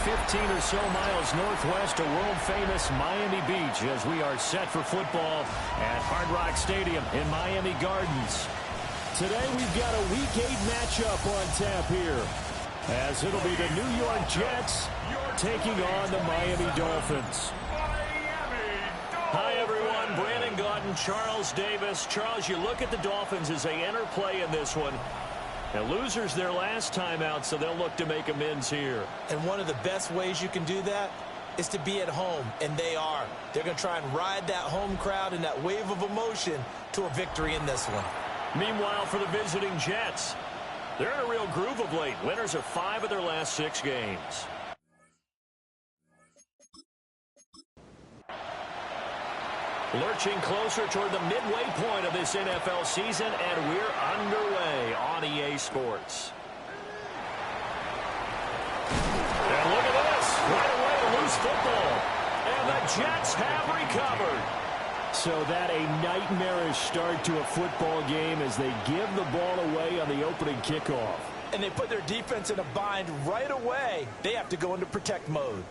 15 or so miles northwest of world-famous Miami Beach as we are set for football at Hard Rock Stadium in Miami Gardens. Today we've got a Week 8 matchup on tap here, as it'll be the New York Jets taking on the Miami Dolphins. Hi, everyone. Brandon Gaudin, Charles Davis. Charles, you look at the Dolphins as they enter play in this one. Now, losers their last time out, so they'll look to make amends here. And one of the best ways you can do that is to be at home, and they are. They're going to try and ride that home crowd and that wave of emotion to a victory in this one. Meanwhile, for the visiting Jets, they're in a real groove of late. Winners of 5 of their last 6 games. Lurching closer toward the midway point of this NFL season, and we're underway on EA Sports. And look at this. Right away, a loose football. And the Jets have recovered. So that a nightmarish start to a football game as they give the ball away on the opening kickoff. And they put their defense in a bind right away. They have to go into protect mode.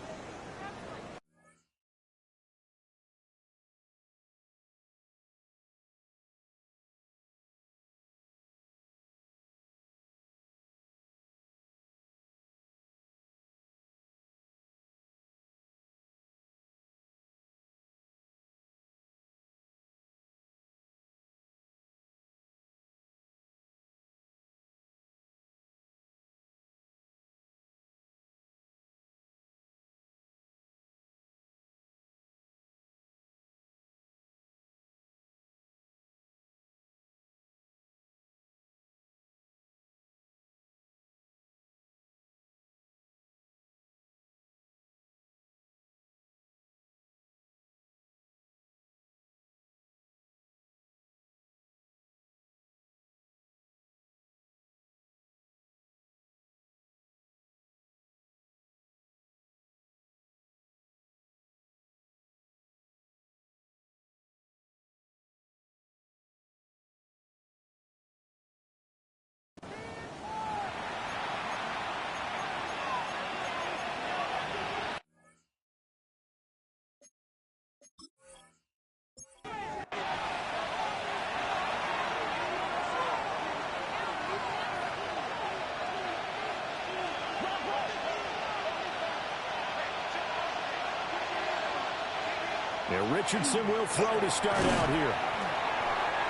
Now Richardson will throw to start out here.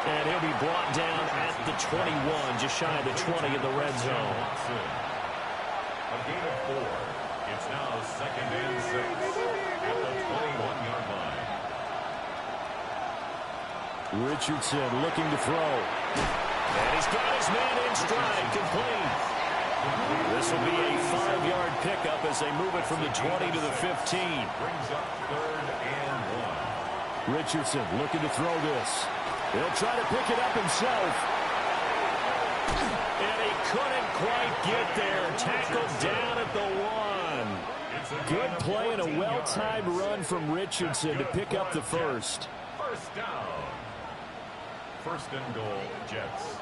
And he'll be brought down at the 21, just shy of the 20 in the red zone. A gain of 4. It's now 2nd and 6 at the 21-yard line. Richardson looking to throw. And he's got his man in stride, complete. This will be a 5-yard pickup as they move it from the 20 to the 15. Brings up 3rd and 1. Richardson looking to throw this. He'll try to pick it up himself. And he couldn't quite get there. Tackled down at the 1. Good play and a well-timed run from Richardson to pick up the first. First down. 1st and goal, Jets.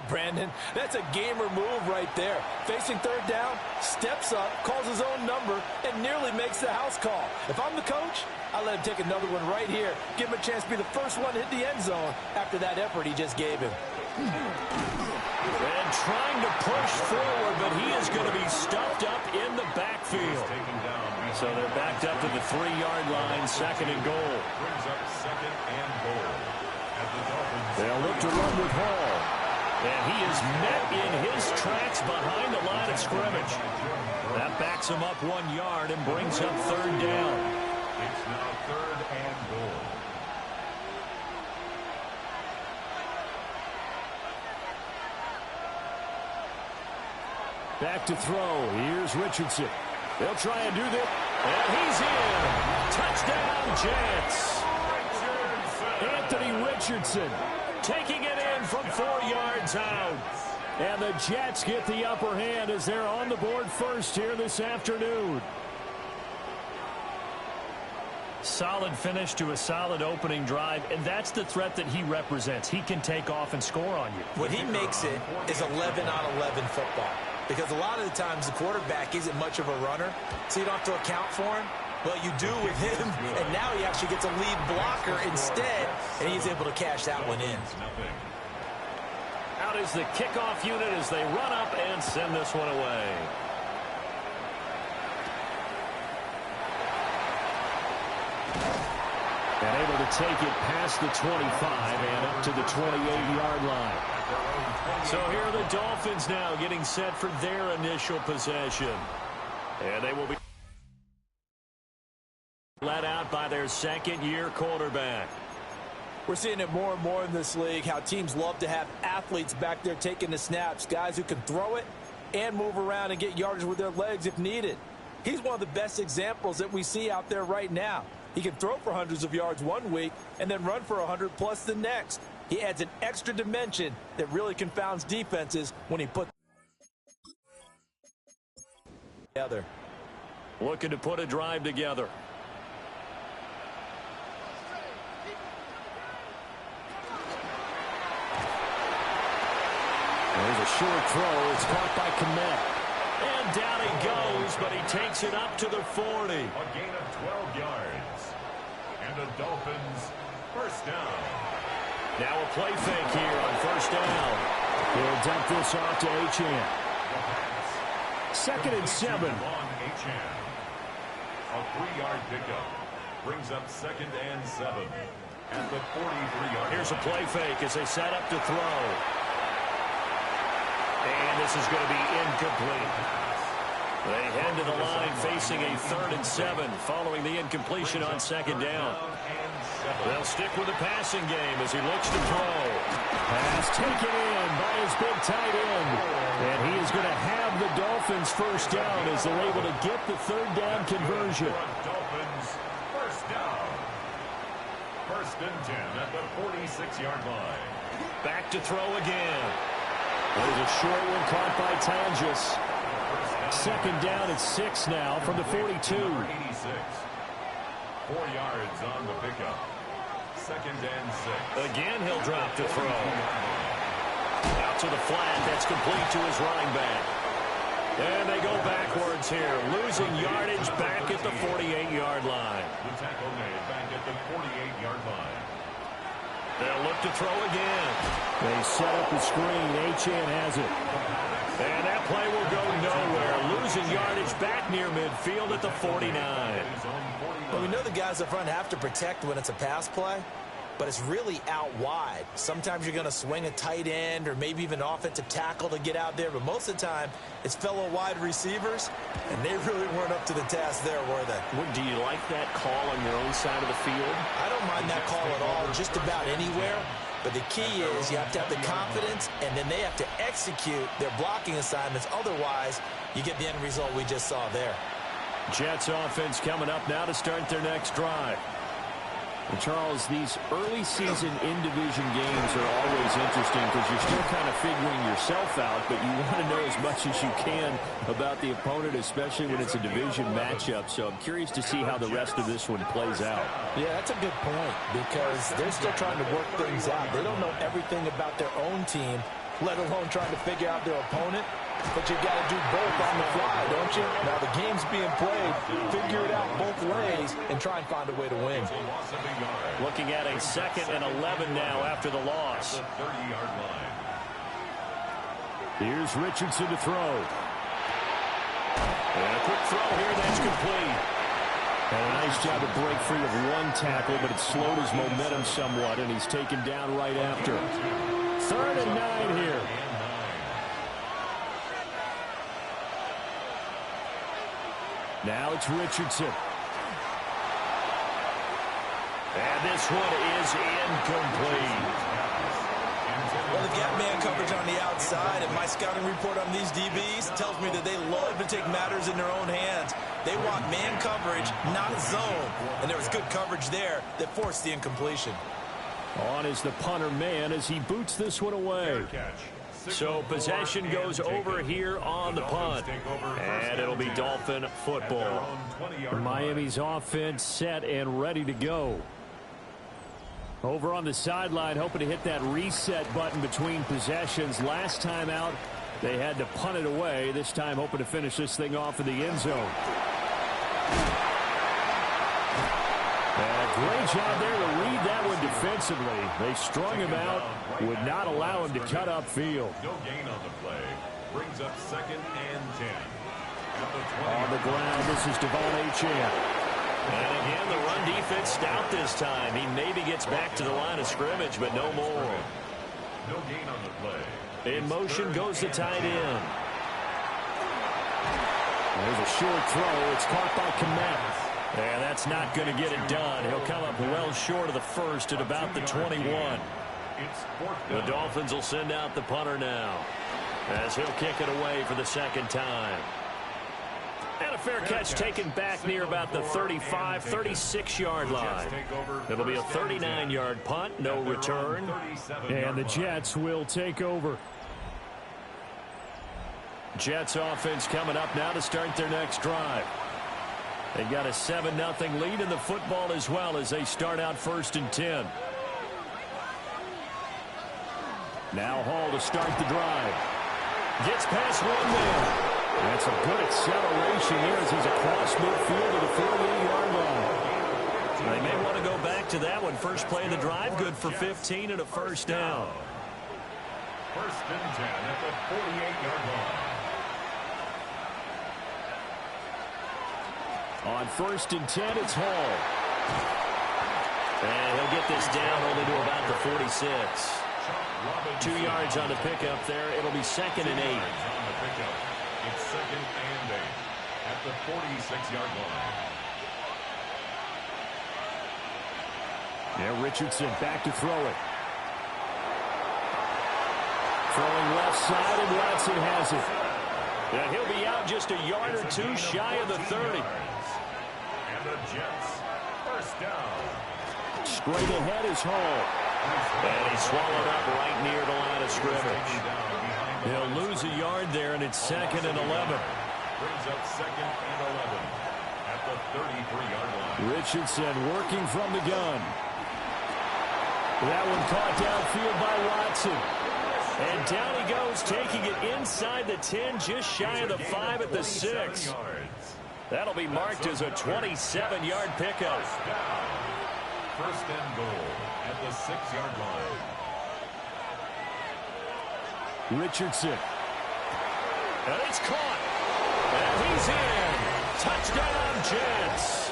Brandon, that's a gamer move right there. Facing 3rd down, steps up, calls his own number, and nearly makes the house call. If I'm the coach, I let him take another one right here. Give him a chance to be the first one to hit the end zone after that effort he just gave him. And trying to push forward, but he is going to be stuffed up in the backfield. So they're backed up to the 3-yard line, 2nd and goal. Brings up 2nd and goal. They'll look to run with Hall. And he is met in his tracks behind the line of scrimmage. That backs him up 1 yard and brings up 3rd down. It's now 3rd and goal. Back to throw. Here's Richardson. They'll try and do this. And he's in. Touchdown, Jets. Anthony Richardson taking it in from 4 yards out. And the Jets get the upper hand as they're on the board first here this afternoon. Solid finish to a solid opening drive, and that's the threat that he represents. He can take off and score on you. What he makes it is 11 on 11 football, because a lot of the times the quarterback isn't much of a runner, so you don't have to account for him. Well, you do with him, and now he actually gets a lead blocker instead, and he's able to cash that one in. Out is the kickoff unit as they run up and send this one away. And able to take it past the 25 and up to the 28-yard line. So here are the Dolphins now getting set for their initial possession. And they will be let out by their second-year quarterback. We're seeing it more and more in this league, how teams love to have athletes back there taking the snaps, guys who can throw it and move around and get yardage with their legs if needed. He's one of the best examples that we see out there right now. He can throw for hundreds of yards one week and then run for 100+ the next. He adds an extra dimension that really confounds defenses when he puts together. Looking to put a drive together. There's a short throw. It's caught by Kmet. And down he goes, but he takes it up to the 40. A gain of 12 yards. And the Dolphins first down. Now a play fake here on first down. He'll dump this off to Achane. 2nd and 7. A 3-yard pickup brings up 2nd and 7 at the 43-yard. Here's a play fake as they set up to throw. And this is going to be incomplete. They head to the line facing a 3rd and 7 following the incompletion on 2nd down. They'll stick with the passing game as he looks to throw. Pass taken in by his big tight end. And he is going to have the Dolphins first down as they're able to get the 3rd down conversion. Dolphins first down. 1st and 10 at the 46-yard line. Back to throw again. There's a short one caught by Tangus. 2nd down at 6 now from the 42. 86. 4 yards on the pickup. 2nd and 6. Again, he'll drop to throw. Out to the flat. That's complete to his running back. And they go backwards here. Losing yardage back at the 48-yard line. The tackle made back at the 48-yard line. They'll look to throw again. They set up the screen. Achane has it. And that play will go nowhere. Losing yardage back near midfield at the 49. Well, we know the guys up front have to protect when it's a pass play, but it's really out wide. Sometimes you're going to swing a tight end or maybe even offensive tackle to get out there, but most of the time it's fellow wide receivers, and they really weren't up to the task there, were they? Do you like that call on your own side of the field? I don't mind that call at all, just about anywhere. But the key is you have to have the confidence, and then they have to execute their blocking assignments. Otherwise, you get the end result we just saw there. Jets offense coming up now to start their next drive. And Charles, these early season in-division games are always interesting because you're still kind of figuring yourself out, but you want to know as much as you can about the opponent, especially when it's a division matchup. So I'm curious to see how the rest of this one plays out. Yeah, that's a good point because they're still trying to work things out. They don't know everything about their own team, let alone trying to figure out their opponent. But you got to do both on the fly, don't you? Now the game's being played. Figure it out both ways and try and find a way to win. Looking at a 2nd and 11 now after the loss. The 30-yard line. Here's Richardson to throw. And a quick throw here, that's complete. And a nice job to break free of one tackle, but it slowed his momentum somewhat, and he's taken down right after. 3rd and 9 here. Now it's Richardson. And this one is incomplete. Well, they've got man coverage on the outside, and my scouting report on these DBs tells me that they love to take matters in their own hands. They want man coverage, not zone. And there was good coverage there that forced the incompletion. On is the punter man as he boots this one away. Fair catch, So possession goes over here on the punt. And it'll be Dolphin football. Miami's offense set and ready to go. Over on the sideline, hoping to hit that reset button between possessions. Last time out, they had to punt it away. This time, hoping to finish this thing off in the end zone. Great job there to read that one defensively. They strung him out, would not allow him to cut upfield. No gain on the play. Brings up 2nd and 10. On the ground, this is Devon Achane. And again, the run defense stout this time. He maybe gets back to the line of scrimmage, but no more. No gain on the play. In motion goes the tight end. There's a short throw. It's caught by Kmet. And that's not going to get it done. He'll come up well short of the first at about the 21. The Dolphins will send out the punter now, as he'll kick it away for the second time. And a fair catch taken back near about the 35, 36-yard line. It'll be a 39-yard punt, no return. And the Jets will take over. Jets offense coming up now to start their next drive. They've got a 7-0 lead in the football as well as they start out 1st and 10. Now Hall to start the drive. Gets past one man. That's a good acceleration here as he's across midfield to the 48-yard line. They may want to go back to that one. First play of the drive, good for 15 and a first down. 1st and 10 at the 48-yard line. On 1st and 10, it's Hall. And he'll get this down only to about the 46. 2 yards on the pickup there. It'll be 2nd and 8. It's 2nd and 8 at the 46-yard line. Now Richardson back to throw it. Throwing left side, and Watson has it. And he'll be out just a yard or two shy of the 30. And the Jets, 1st down. Straight ahead is Hall. And he's swallowed up right near the line of scrimmage. He'll lose a yard there, and it's 2nd and 11. Brings up 2nd and 11 at the 33-yard line. Richardson working from the gun. That one caught downfield by Watson. And down he goes, taking it inside the 10, just shy of the 5 at the 6. That'll be marked as a 27-yard pickup. 1st and goal at the 6-yard line. Richardson. And it's caught. And he's in. Touchdown, Jets.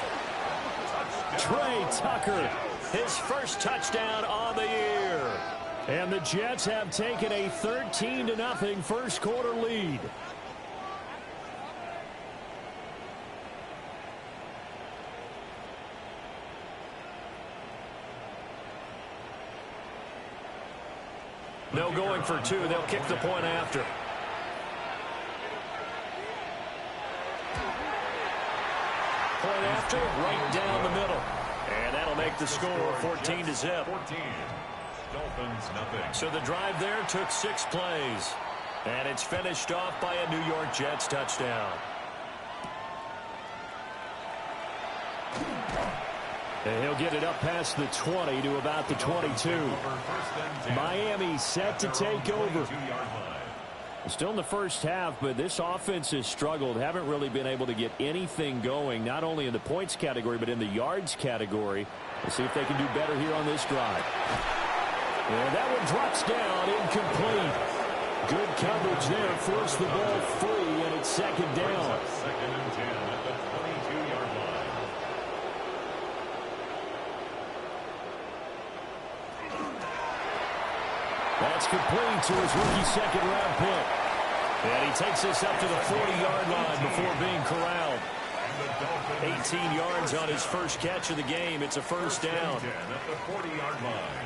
Trey Tucker, his first touchdown on the year. And the Jets have taken a 13-0 first quarter lead. No going for 2. They'll kick the point after. Point after, right down the middle. And that'll make the score 14-0. 14. Dolphins, nothing. So the drive there took 6 plays. And it's finished off by a New York Jets touchdown. And he'll get it up past the 20 to about the 22. Miami set to take over. Still in the first half, but this offense has struggled. Haven't really been able to get anything going, not only in the points category, but in the yards category. We'll see if they can do better here on this drive. And that one drops down, incomplete. Good coverage there, forced the ball free, and it's 2nd down. 2nd and 10 at the 22-yard line. That's complete to his rookie 2nd-round pick. And he takes this up to the 40-yard line before being corralled. 18 yards on his first catch of the game. It's a first down. At the 40-yard line.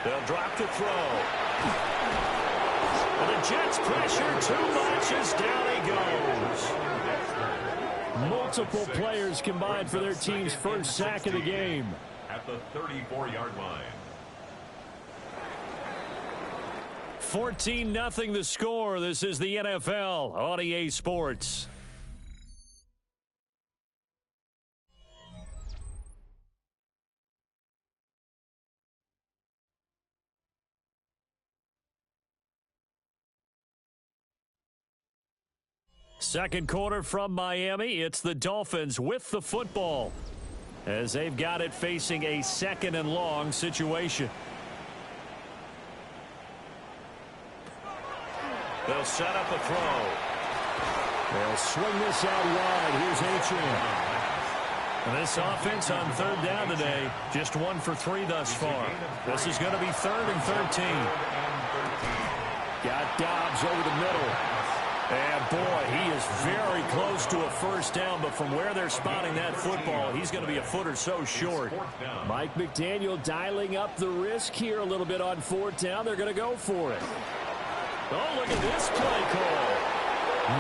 They'll drop the throw. And the Jets pressure too much as down he goes. Multiple players combined for their team's first sack of the game. At the 34-yard line. 14-0 the score. This is the NFL on EA Sports. Second quarter from Miami. It's the Dolphins with the football as they've got it facing a second and long situation. They'll set up a throw. They'll swing this out wide. Here's Achane. This offense on third down today, just 1 for 3 thus far. This is going to be 3rd and 13. Got Dobbs over the middle. And, boy, he is very close to a first down, but from where they're spotting that football, he's going to be a foot or so short. Mike McDaniel dialing up the risk here a little bit on 4th down. They're going to go for it. Oh, look at this play call.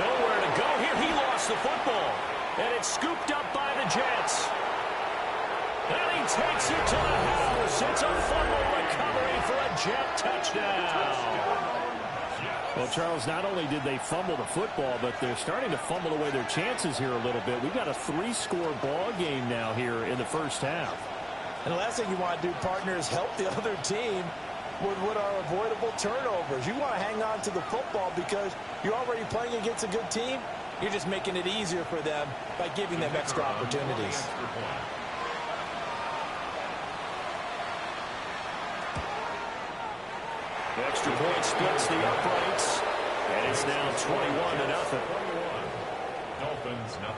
Nowhere to go here. He lost the football. And it's scooped up by the Jets. And he takes it to the house. It's a fumble recovery for a Jet touchdown. Well, Charles, not only did they fumble the football, but they're starting to fumble away their chances here a little bit. We've got a 3-score ball game now here in the first half. And the last thing you want to do, partner, is help the other team with what are avoidable turnovers. You want to hang on to the football because you're already playing against a good team. You're just making it easier for them by giving them extra opportunities. The extra point splits the uprights, and it's now 21-0.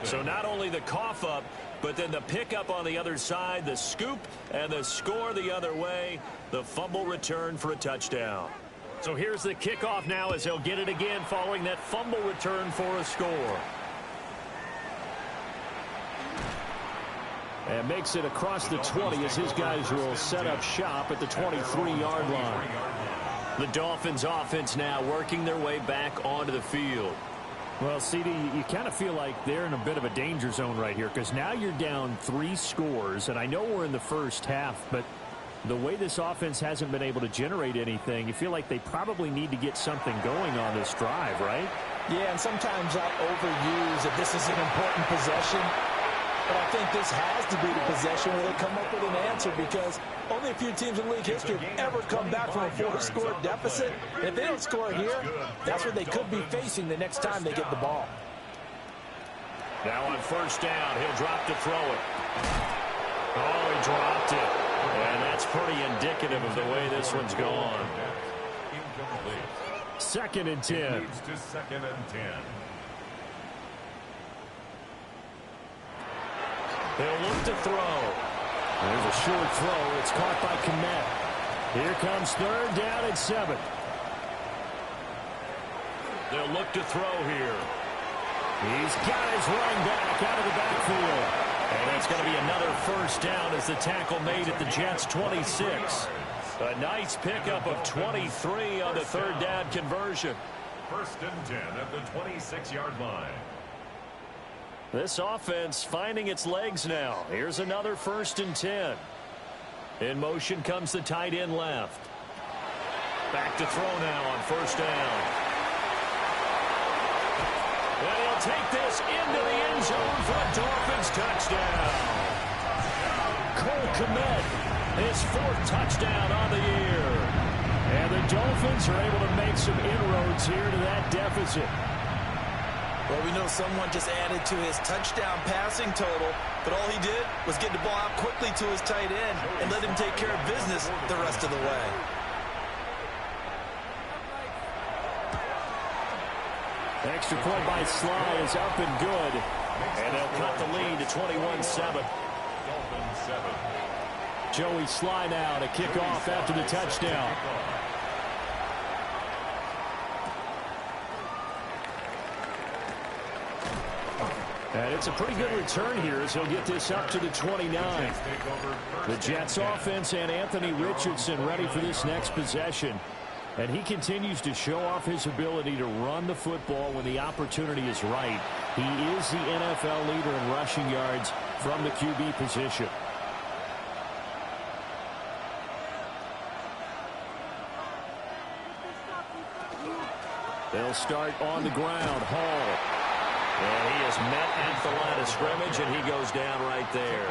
So not only the cough up, but then the pickup on the other side, the scoop, and the score the other way, the fumble return for a touchdown. So here's the kickoff now as he'll get it again following that fumble return for a score. And makes it across the 20 as his guys will set up shop at the 23-yard line. The Dolphins offense now working their way back onto the field. Well, CD, you kind of feel like they're in a bit of a danger zone right here because now you're down 3 scores, and I know we're in the first half, but the way this offense hasn't been able to generate anything, you feel like they probably need to get something going on this drive, right? Yeah, and sometimes I overuse that this is an important possession. But I think this has to be the possession where they come up with an answer because only a few teams in league history have ever come back from a 4-score deficit. And if they don't score here, that's what they could be facing the next time they get the ball. Now on first down, he'll drop to throw it. Oh, he dropped it. And that's pretty indicative of the way this one's gone. 2nd and 10. Leads to 2nd and 10. They'll look to throw. There's a short throw. It's caught by Kmet. Here comes 3rd down and 7. They'll look to throw here. He's got his running back out of the backfield. And it's going to be another first down as the tackle made at the Jets' 26. A nice pickup of 23 on the 3rd down conversion. 1st and 10 at the 26-yard line. This offense finding its legs now. Here's another 1st and 10. In motion comes the tight end left. Back to throw now on 1st down. And he'll take this into the end zone for a Dolphins touchdown. Cole Kmet, his 4th touchdown on the year. And the Dolphins are able to make some inroads here to that deficit. Well, we know someone just added to his touchdown passing total, but all he did was get the ball out quickly to his tight end and let him take care of business the rest of the way. Extra point by Sly is up and good. And they'll cut the lead to 21-7. Joey Sly now to kick off after the touchdown. And it's a pretty good return here as he'll get this up to the 29. The Jets offense and Anthony Richardson ready for this next possession. And he continues to show off his ability to run the football when the opportunity is right. He is the NFL leader in rushing yards from the QB position. They'll start on the ground. Hall. And he is met at the line of scrimmage, and he goes down right there.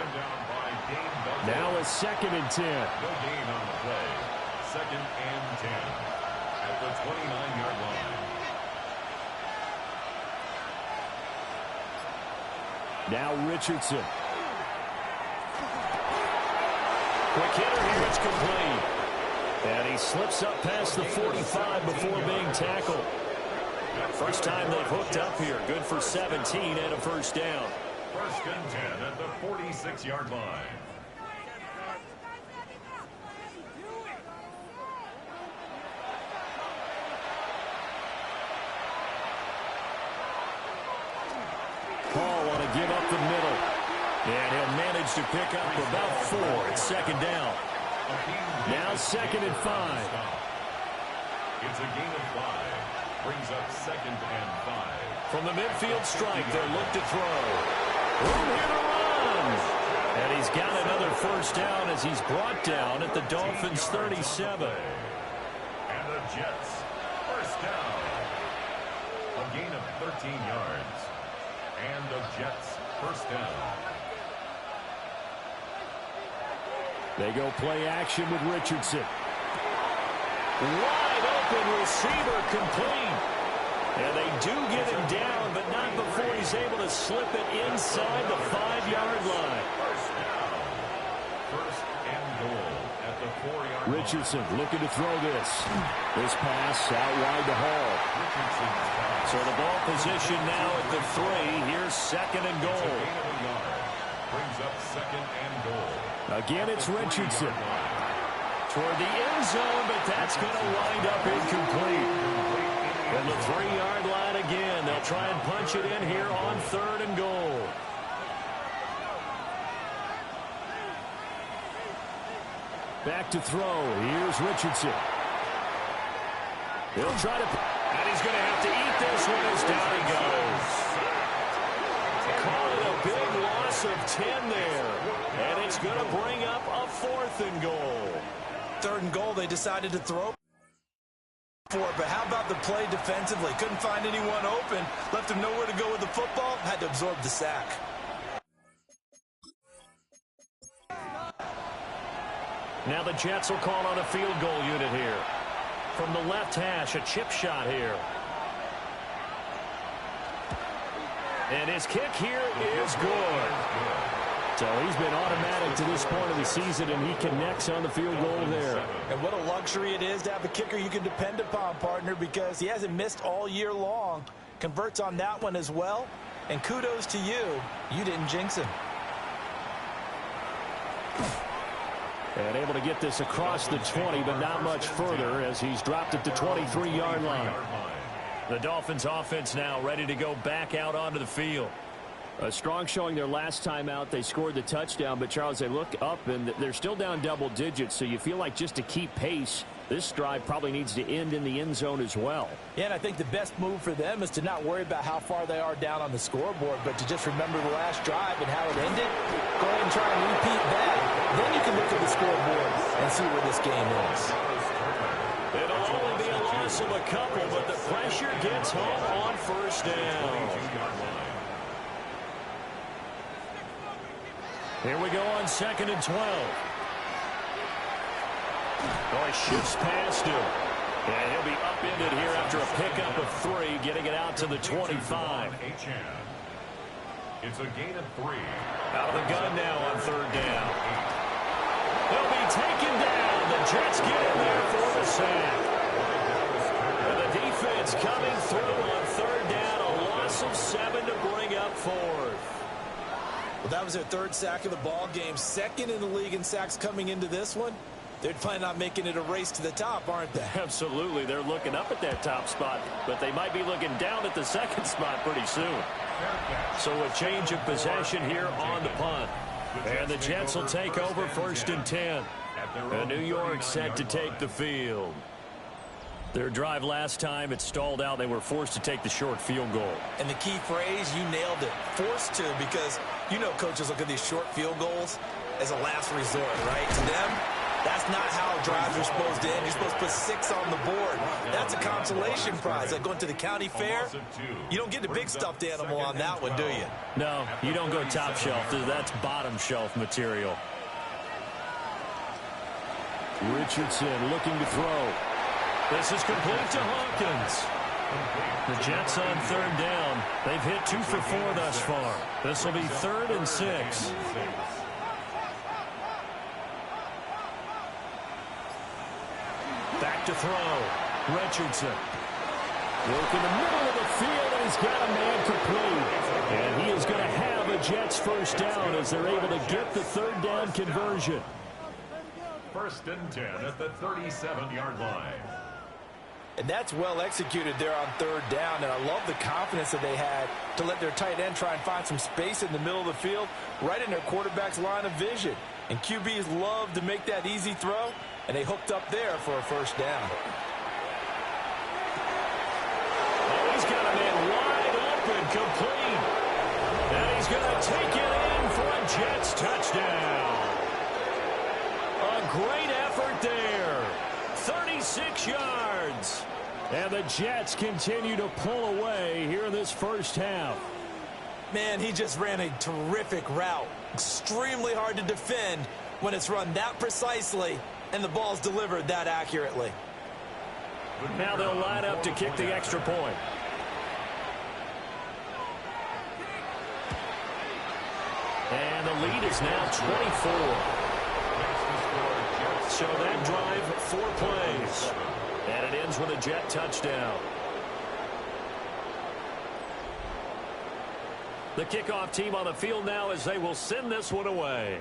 Now a 2nd and 10. No gain on the play. 2nd and 10 at the 29-yard line. Now Richardson. Quick hitter here, it's complete. And he slips up past the 45 before being tackled. First time they've hooked up here. Good for 17 and a first down. 1st and 10 at the 46-yard line. Paul want to give up the middle. And he'll manage to pick up about 4. It's 2nd down. Now 2nd and 5. It's a gain of 5. Brings up 2nd and 5. From the midfield strike, they'll look to throw. Room here to run. And he's got another first down as he's brought down at the Dolphins' 37. And the Jets, first down. A gain of 13 yards. And the Jets, first down. They go play action with Richardson. Wide open receiver complete. And they do get him down, but not before he's able to slip it inside the 5-yard line. First down. 1st and goal at the 4-yard line. Richardson looking to throw this. This pass out wide to Hall. So the ball position now at the 3. Here's 2nd and goal. Gain of a yard. Brings up 2nd and goal. Again, it's Richardson. Toward the end zone, but that's going to wind up incomplete. And the 3-yard line again. They'll try and punch it in here on 3rd and goal. Back to throw. Here's Richardson. He'll try to... And he's going to have to eat this one as down he goes. Call it a big loss of 10 there. And it's going to bring up a 4th and goal. 3rd and goal, they decided to throw for it, but how about the play defensively? Couldn't find anyone open, left him nowhere to go with the football, had to absorb the sack. Now the Jets will call on a field goal unit here. From the left hash, a chip shot here. And his kick here is good. So he's been automatic to this point of the season, and he connects on the field goal there. And what a luxury it is to have a kicker you can depend upon, partner, because he hasn't missed all year long. Converts on that one as well. And kudos to you. You didn't jinx him. And able to get this across the 20, but not much further as he's dropped at the 23-yard line. The Dolphins offense now ready to go back out onto the field. A strong showing their last time out. They scored the touchdown, but Charles, they look up and they're still down double digits, so you feel like just to keep pace, this drive probably needs to end in the end zone as well. Yeah, and I think the best move for them is to not worry about how far they are down on the scoreboard, but to just remember the last drive and how it ended. Go ahead and try and repeat that. Then you can look at the scoreboard and see where this game is. It'll only be a loss of a couple, but the pressure gets home on first down. Here we go on 2nd and 12. Oh, he shifts past him. And he'll be upended here after a pickup of 3, getting it out to the 25. It's a gain of 3. Out of the gun now on 3rd down. He'll be taken down. The Jets get in there for the sack. And the defense coming through on 3rd down. A loss of 7 to bring up 4th. Well, that was their 3rd sack of the ball game. 2nd in the league in sacks coming into this one. They're planning on making it a race to the top, aren't they? Absolutely. They're looking up at that top spot, but they might be looking down at the 2nd spot pretty soon. So a change of possession here on the punt. And the Jets will take over 1st and 10. And New York set to take the field. Their drive last time, it stalled out. They were forced to take the short field goal. And the key phrase, you nailed it, forced to, because you know coaches look at these short field goals as a last resort, right? To them, that's not how drives are supposed to end. You're supposed to put 6 on the board. That's a consolation prize. Like going to the county fair, you don't get the big stuffed animal on that one, do you? No, you don't go top shelf. That's bottom shelf material. Richardson looking to throw. This is complete to Hawkins. The Jets on 3rd down. They've hit 2 for 4 thus far. This will be 3rd and 6. Back to throw. Richardson. Look in the middle of the field, and he's got a man complete. And he is going to have a Jets 1st down as they're able to get the 3rd down conversion. 1st and 10 at the 37-yard line. And that's well executed there on 3rd down. And I love the confidence that they had to let their tight end try and find some space in the middle of the field, right in their quarterback's line of vision. And QBs love to make that easy throw, and they hooked up there for a 1st down. Oh, he's got a man wide open, complete. And he's going to take it in for a Jets touchdown. A great effort there. 36 yards. And the Jets continue to pull away here in this 1st half. Man, he just ran a terrific route. Extremely hard to defend when it's run that precisely and the ball's delivered that accurately. Now they'll line up to kick the extra point. And the lead is now 24. So that drive, 4 plays. And it ends with a Jet touchdown. The kickoff team on the field now as they will send this one away.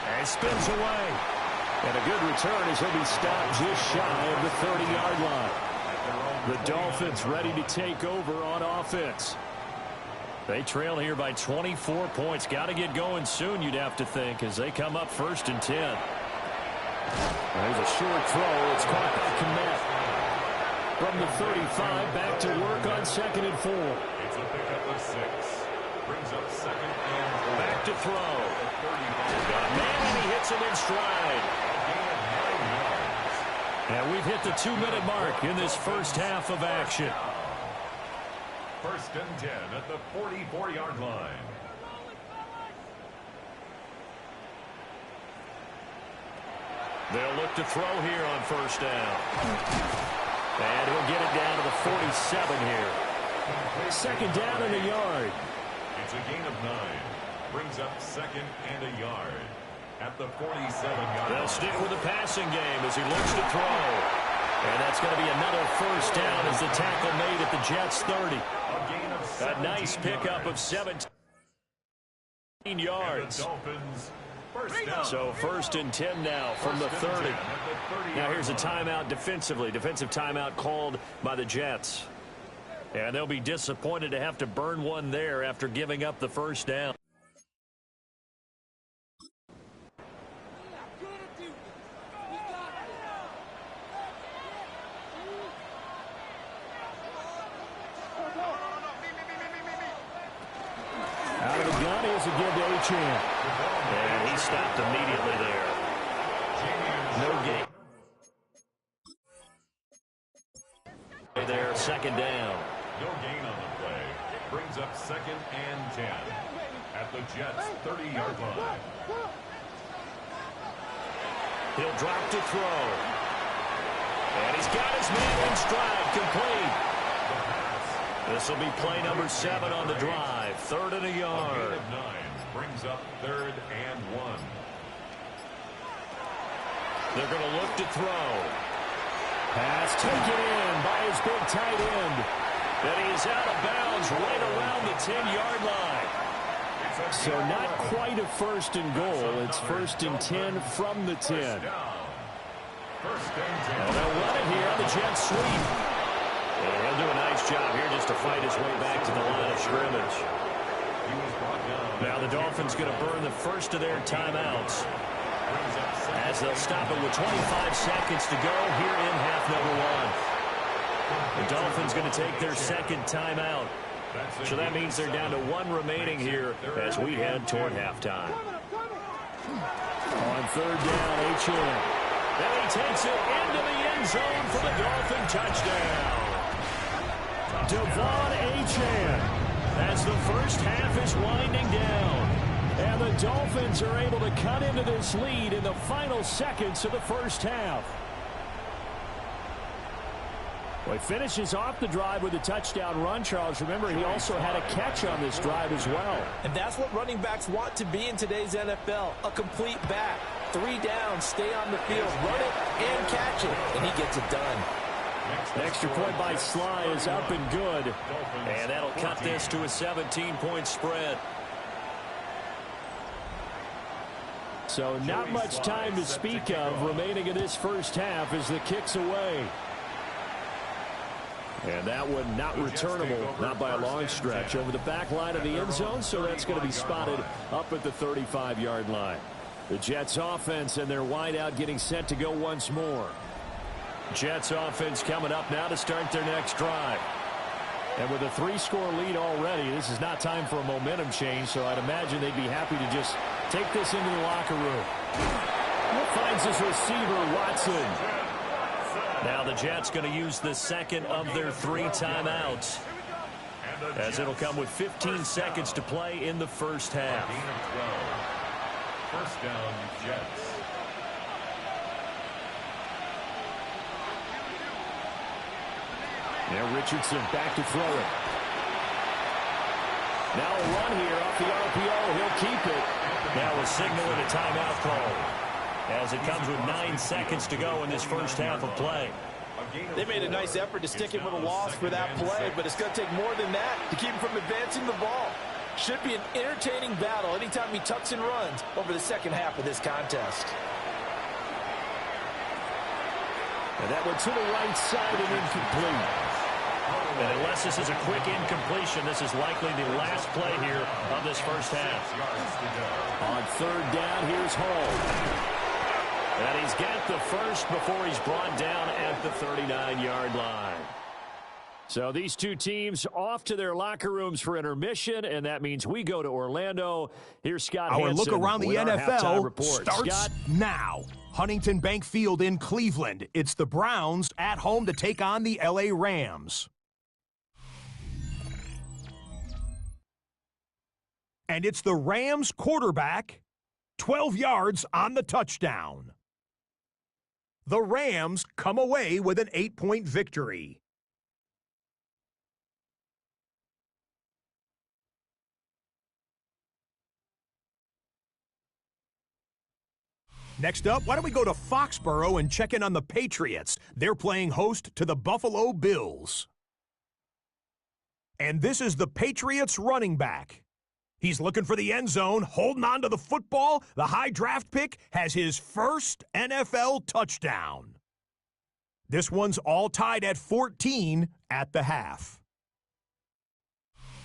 And spins away. And a good return as he'll be stopped just shy of the 30-yard line. The Dolphins ready to take over on offense. They trail here by 24 points. Got to get going soon, you'd have to think, as they come up 1st and 10. There's a short throw. It's caught by Kmet. From the 35, back to work on 2nd and 4. It's a pickup of 6. Brings up 2nd and 4. Back to throw. Got a man, and he hits him in stride. And we've hit the 2-minute mark in this 1st half of action. 1st and 10 at the 44-yard line. They'll look to throw here on 1st down. And he'll get it down to the 47 here. 2nd down and a yard. It's a gain of 9. Brings up 2nd and a yard at the 47-yard line. They'll stick with the passing game as he looks to throw. And that's going to be another 1st down as the tackle made at the Jets 30. A nice pickup of 17 yards. So 1st and 10 now from the 30. Now here's a timeout defensively. Defensive timeout called by the Jets. And they'll be disappointed to have to burn one there after giving up the 1st down. Out of the gun is a give to Achane. And he stopped immediately there. No gain. There, 2nd down. No gain on the play. Brings up 2nd and 10 at the Jets 30-yard line. He'll drop to throw. And he's got his man in stride, complete. This will be play number 7 on the drive. 3rd and a yard. A gain of 9 brings up 3rd and 1. They're going to look to throw. Pass taken in by his big tight end. And he's out of bounds right around the 10-yard line. So not quite a 1st and goal. It's 1st and 10 from the 10. First and 10. And they'll run it here on the jet sweep. And he'll do a nice job here just to fight his way back to the line of scrimmage. He was brought down. Now the Dolphins going to burn the first of their timeouts, as they'll stop it with 25 seconds to go here in half number one. The Dolphins going to take their second timeout. So that means they're down to one remaining here as we head toward halftime. On third down, H.N. And he takes it into the end zone for the Dolphin touchdown. Devon Achane, as the first half is winding down. And the Dolphins are able to cut into this lead in the final seconds of the first half. Well, he finishes off the drive with a touchdown run, Charles. Remember, he also had a catch on this drive as well. And that's what running backs want to be in today's NFL, a complete back. 3 down, stay on the field, run it, and catch it. And he gets it done. The extra point by Sly is up and good. And that'll cut this to a 17-point spread. So not much time to speak of remaining in this first half as the kick's away. And that one not returnable, not by a long stretch, over the back line of the end zone, so that's going to be spotted up at the 35-yard line. The Jets offense and their wideout getting set to go once more. Jets offense coming up now to start their next drive. And with a 3-score lead already, this is not time for a momentum change, so I'd imagine they'd be happy to just take this into the locker room. Finds his receiver, Watson. Now the Jets going to use the second of their 3 timeouts, as it'll come with 15 seconds to play in the first half. First down, Jets. Now Richardson back to throw it. Now a run here off the RPO. He'll keep it. Now a signal and a timeout call, as it comes with 9 seconds to go in this first half of play. They made a nice effort to stick him with a loss for that play, but it's going to take more than that to keep him from advancing the ball. Should be an entertaining battle anytime he tucks and runs over the second half of this contest. And that one to the right side and incomplete. And unless this is a quick incompletion, this is likely the last play here of this first half. On third down, here's Hall. And he's got the first before he's brought down at the 39-yard line. So these two teams off to their locker rooms for intermission, and that means we go to Orlando. Here's Scott Hansen. Our look around the NFL starts Scott? now. Huntington Bank Field in Cleveland. It's the Browns at home to take on the LA Rams. And it's the Rams quarterback, 12 yards on the touchdown. The Rams come away with an 8-point victory. Next up, why don't we go to Foxborough and check in on the Patriots? They're playing host to the Buffalo Bills. And this is the Patriots running back. He's looking for the end zone, holding on to the football. The high draft pick has his first NFL touchdown. This one's all tied at 14 at the half.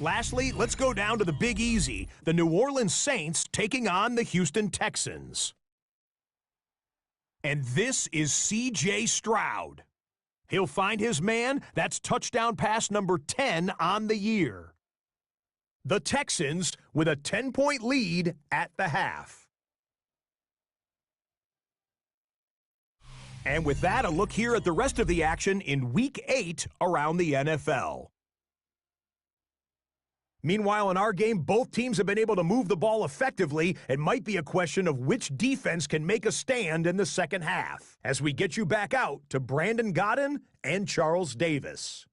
Lastly, let's go down to the Big Easy. The New Orleans Saints taking on the Houston Texans. And this is C.J. Stroud. He'll find his man. That's touchdown pass number 10 on the year. The Texans with a 10-point lead at the half. And with that, a look here at the rest of the action in Week 8 around the NFL. Meanwhile, in our game, both teams have been able to move the ball effectively. It might be a question of which defense can make a stand in the second half. As we get you back out to Brandon Godden and Charles Davis.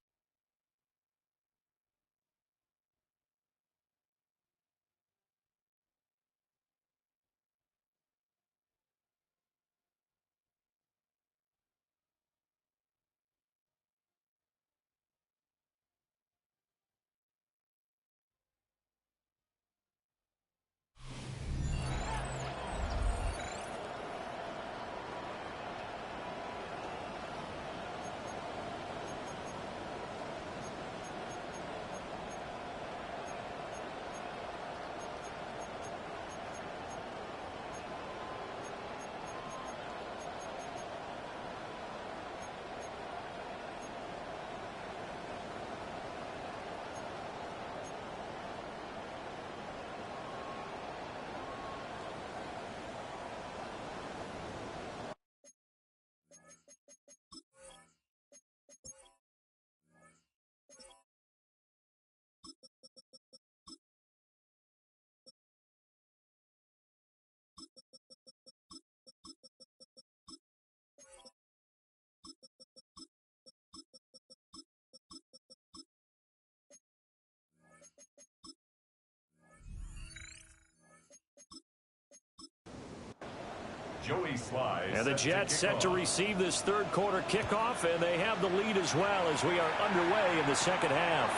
And the Jets set to receive this third quarter kickoff, and they have the lead as well as we are underway in the second half.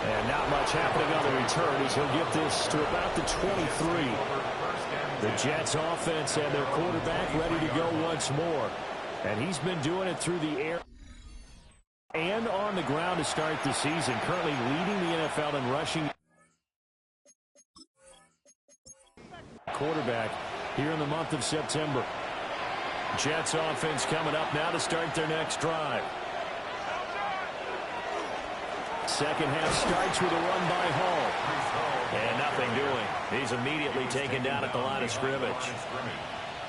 And not much happening on the return as he'll get this to about the 23. The Jets offense and their quarterback ready to go once more. And he's been doing it through the air and on the ground to start the season. Currently leading the NFL in rushing quarterback here in the month of September. Jets offense coming up now to start their next drive. Second half starts with a run by Hall. And nothing doing. He's immediately taken down at the line of scrimmage.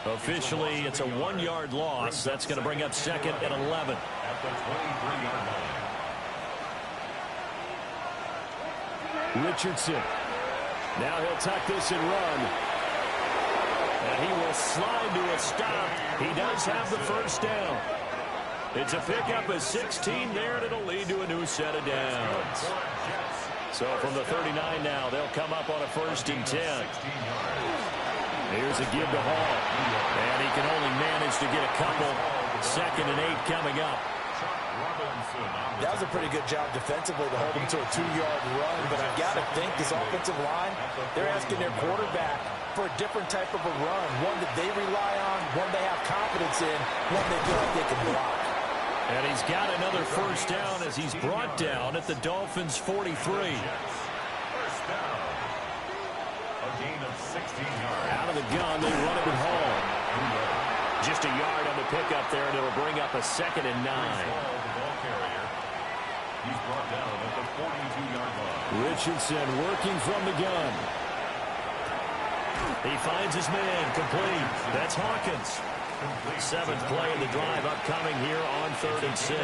Officially, it's a 1-yard loss. That's going to bring up second and 11. At the 23-yard line. Richardson. Now he'll tuck this and run. And he will slide to a stop. He does have the first down. It's a pickup of 16 there, and it'll lead to a new set of downs. So from the 39 now, they'll come up on a 1st and 10. Here's a give to Hall. And he can only manage to get a couple. 2nd and 8 coming up. That was a pretty good job defensively to hold him to a 2-yard run, but I've got to think this offensive line, they're asking their quarterback for a different type of a run, one that they rely on, one they have confidence in, one they feel like they can block. And he's got another first down as he's brought down at the Dolphins' 43. First down. A gain of 16 yards. Out of the gun, they run it with Hall. Just a yard on the pickup there, and it'll bring up a 2nd and 9. He's brought down at the 42-yard line. Richardson working from the gun. He finds his man, complete. That's Hawkins. 7th play of the drive upcoming here on 3rd and 6.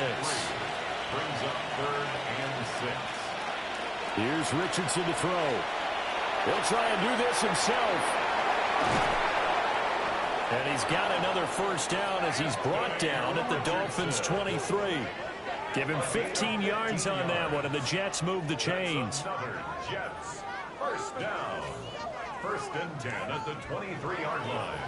Brings up 3rd and 6. Here's Richardson to throw. He'll try and do this himself. And he's got another first down as he's brought down at the Dolphins' 23. Give him 15 yards on that one, and the Jets move the chains. Another Jets. First down. 1st and 10 at the 23-yard line.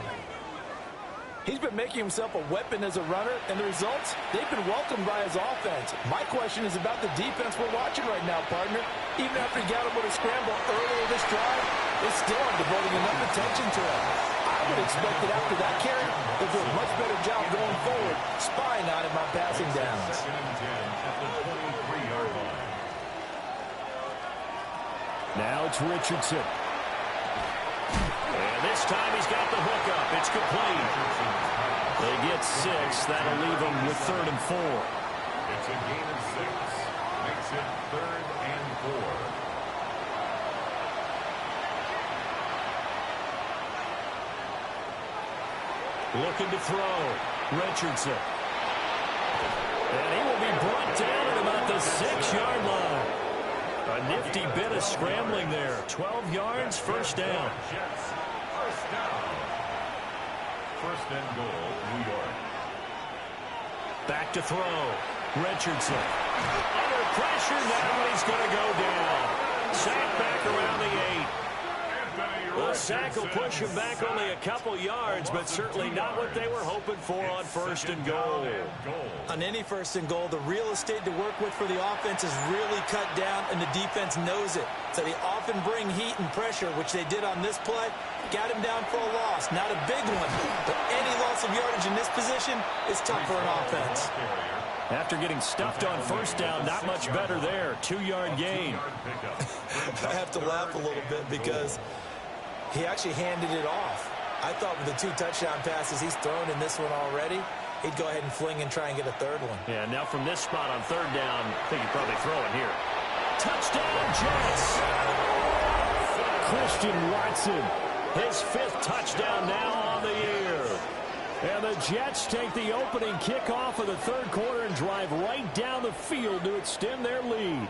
He's been making himself a weapon as a runner, and the results, they've been welcomed by his offense. My question is about the defense we're watching right now, partner. Even after he got him with a scramble earlier this drive, they still aren't devoting enough attention to him. I would expect that after that carry, they'll do a much better job going forward, spying on him on passing downs. 2nd and 10 at the 23-yard line. Now it's Richardson. And this time he's got the hookup. It's complete. They get 6. That'll leave them with 3rd and 4. It's a gain of 6. Makes it 3rd and 4. Looking to throw. Richardson. And he will be brought down at about the 6-yard line. A nifty bit of scrambling there. 12 yards, first down. Jets. First down. 1st and goal, New York. Back to throw. Richardson. Under pressure now, he's going to go down. Sack back around the 8. The sack will push him back only a couple yards, but certainly not what they were hoping for on 1st and goal. On any 1st and goal, the real estate to work with for the offense is really cut down, and the defense knows it. So they often bring heat and pressure, which they did on this play. Got him down for a loss. Not a big one, but any loss of yardage in this position is tough for an offense. After getting stuffed on 1st down, not much better there. 2-yard gain. I have to laugh a little bit because he actually handed it off. I thought with the 2 touchdown passes he's thrown in this one already, he'd go ahead and fling and try and get a 3rd one. Yeah, now from this spot on 3rd down, I think he'd probably throw it here. Touchdown, Jets! Christian Watson, his 5th touchdown now on the year. And the Jets take the opening kickoff of the 3rd quarter and drive right down the field to extend their lead.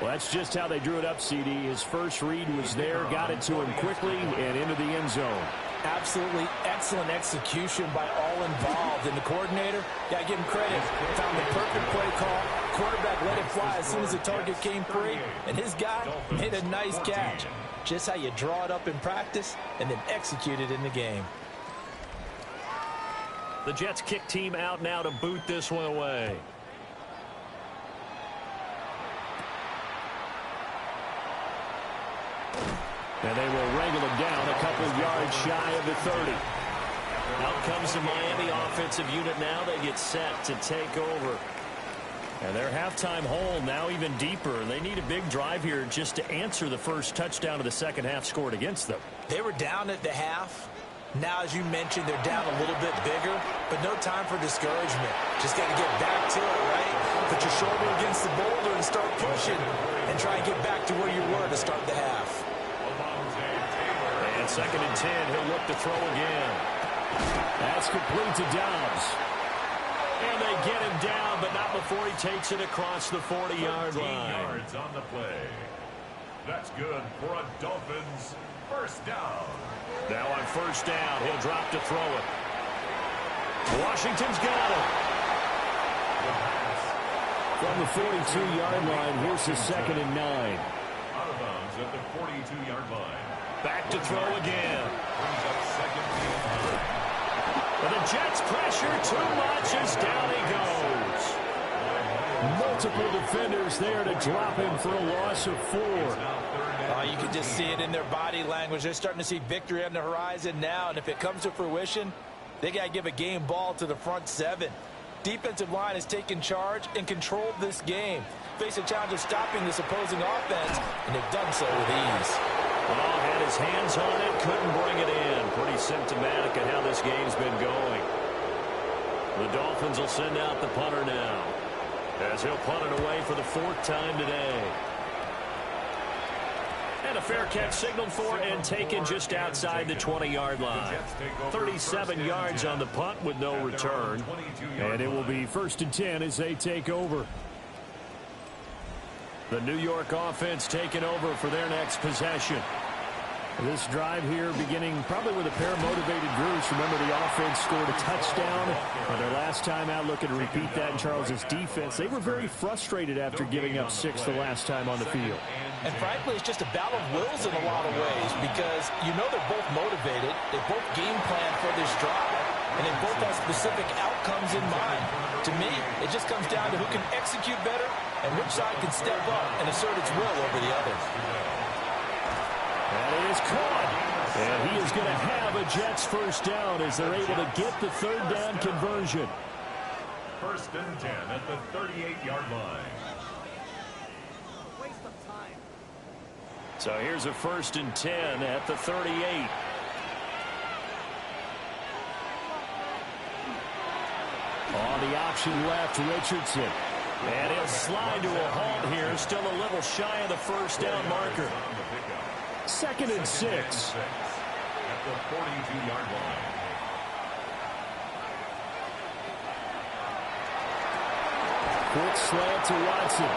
Well, that's just how they drew it up, CD. His first read was there, got it to him quickly, and into the end zone. Absolutely excellent execution by all involved. And the coordinator, got to give him credit, found the perfect play call, quarterback let it fly as soon as the target came free, and his guy made a nice catch. Just how you draw it up in practice and then execute it in the game. The Jets kick team out now to boot this one away. And they will wrangle him down a couple yards shy of the 30. Out comes the Miami offensive unit now. They get set to take over. And their halftime hole now even deeper. They need a big drive here just to answer the first touchdown of the second half scored against them. They were down at the half. Now, as you mentioned, they're down a little bit bigger, but no time for discouragement. Just got to get back to it, right? Put your shoulder against the boulder and start pushing and try and get back to where you were to start the half. And 2nd and 10, he'll look to throw again. That's complete to Dobbs. And they get him down, but not before he takes it across the 40-yard line. Yards on the play. That's good for a Dolphins first down. Now on first down, he'll drop to throw it. Washington's got it. From the 42-yard line, here's the 2nd and 9. Out of bounds at the 42-yard line. Back to throw again. Brings up 2nd and 9. But the Jets pressure too much as down he goes. Multiple defenders there to drop him for a loss of 4. You can just see it in their body language. They're starting to see victory on the horizon now, and if it comes to fruition, they got to give a game ball to the front 7. Defensive line has taken charge and controlled this game. Face a challenge of stopping this opposing offense, and they've done so with ease. Well, had his hands on it, couldn't bring it in. Pretty symptomatic of how this game's been going. The Dolphins will send out the punter now, as he'll punt it away for the 4th time today. And a fair catch signaled for and taken just outside the 20-yard line. 37 yards on the punt with no return. And it will be 1st and 10 as they take over. The New York offense taking over for their next possession. This drive here beginning probably with a pair of motivated groups. Remember, the offense scored a touchdown on their last time out. Looking to repeat that in Charles's defense. They were very frustrated after giving up 6 the last time on the field. And frankly, it's just a battle of wills in a lot of ways because you know they're both motivated. They both game plan for this drive, and they both have specific outcomes in mind. To me, it just comes down to who can execute better and which side can step up and assert its will over the other. And it is caught. And he is going to have a Jets first down as they're able to get the 3rd down conversion. 1st and 10 at the 38-yard line. So here's a 1st and 10 at the 38. On the option left, Richardson. And he'll slide to a halt here. Still a little shy of the first down marker. 2nd and 6. At the 42-yard line. Quick slant to Watson.